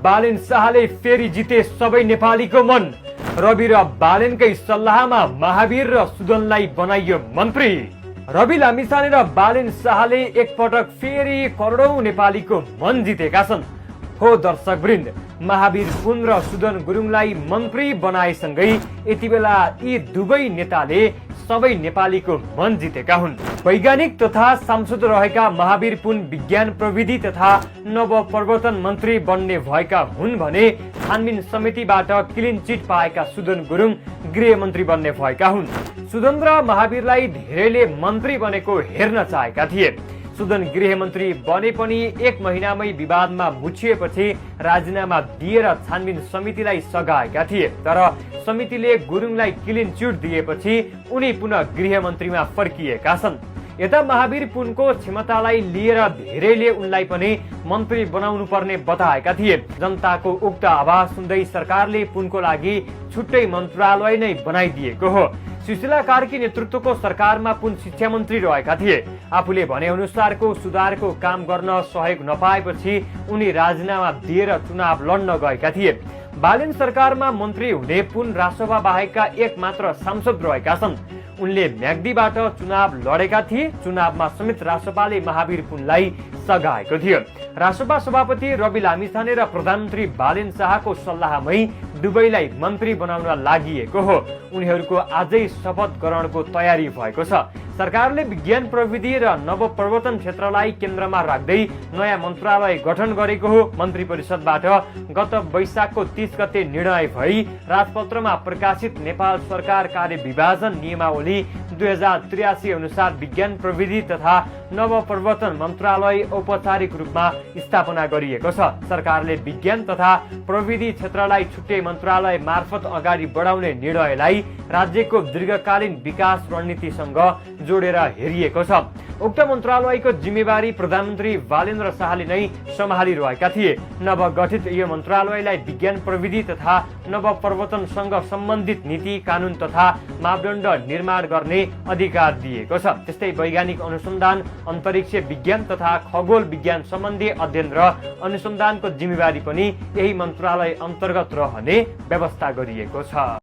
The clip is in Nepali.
बालेन शाहले फेरि जिते सबै नेपालीको मन। रवि र बालेनकै सल्लाहमा महावीर र सुदनलाई बनाइयो मन्त्री। रवि लामिछाने र बालेन शाहले एकपटक फेरि करोडौं नेपालीको मन जितेका छन्। हो दर्शकवृन्द, महावीर पुन र सुदन गुरुङलाई मन्त्री बनाएसँगै यति बेला यी दुवै नेताले सबै नेपालीको मन जितेका हुन्। वैज्ञानिक तथा सांसद रहेका महावीर पुन विज्ञान प्रविधि तथा नवप्रवर्तन मन्त्री बन्ने भएका हुन् भने छानबिन समितिबाट क्लिन चिट पाएका सुदन गुरुङ गृहमन्त्री बन्ने भएका हुन्। सुदन र महावीरलाई धेरैले मन्त्री बनेको हेर्न चाहेका थिए। सुदन गृहमन्त्री बने पनि 1 महिनामै विवादमा मुछिएपछि राजीनामा दिएर छानबिन समितिलाई सघाएका थिए। तर समितिले गुरुङलाई क्लिन चिट दिएपछि उनी पुनः गृहमन्त्रीमा फर्किएका छन्। यता महावीर पुनको क्षमतालाई लिएर धेरैले उनलाई पनि मन्त्री बनाउनु पर्ने बताएका थिए। जनताको उक्त आवाज सुन्दै सरकारले पुनको लागि छुट्टै मन्त्रालय नै बनाइदिएको हो। सुशीला कार्की नेतृत्वको सरकारमा पुन शिक्षा मन्त्री रहेका थिए। आफूले भने अनुसारको सुधारको काम गर्न सहयोग नपाएपछि उनी राजीनामा दिएर चुनाव लड्न गएका थिए। बालेन सरकारमा मन्त्री हुने पुन रासोपा बाहेकका एक मात्र सांसद रहेका छन्। उनले म्याग्दीबाट चुनाव लडेका थिए। चुनावमा समेत रासोपाले महावीर पुनलाई सघाएको थियो। रासोपा सभापति रवि लामिछाने र प्रधानमन्त्री बालेन शाहको सल्लाहमै दुवैलाई मन्त्री बनाउन लागिएको हो। उनीहरूको आजै शपथ ग्रहणको तयारी भएको छ। सरकारले विज्ञान प्रविधि र नवप्रवर्तन क्षेत्रलाई केन्द्रमा राख्दै नयाँ मन्त्रालय गठन गरेको हो। मन्त्री परिषदबाट गत वैशाखको 30 गते निर्णय भई राजपत्रमा प्रकाशित नेपाल सरकार कार्य विभाजन नियमावली 2083 अनुसार विज्ञान प्रविधि तथा नवप्रवर्तन मन्त्रालय औपचारिक रूपमा स्थापना गरिएको छ। सरकारले विज्ञान तथा प्रविधि क्षेत्रलाई छुट्टै मन्त्रालय मार्फत अगाडि बढाउने निर्णयलाई राज्यको दीर्घकालीन विकास रणनीतिसँग जोडेर हेरिएको छ। उक्त मन्त्रालयको जिम्मेवारी प्रधानमन्त्री बालेन्द्र शाहले नै सम्हालिरहेका थिए। नवगठित यो मन्त्रालयलाई विज्ञान प्रविधि तथा नवप्रवर्तनसँग सम्बन्धित नीति कानून तथा मापदण्ड निर्माण गर्ने अधिकार दिएको छ। त्यस्तै वैज्ञानिक अनुसन्धान, अन्तरिक्ष विज्ञान तथा खगोल विज्ञान सम्बन्धी अध्ययन र अनुसन्धानको जिम्मेवारी पनि यही मन्त्रालय अन्तर्गत रहने व्यवस्था गरिएको छ।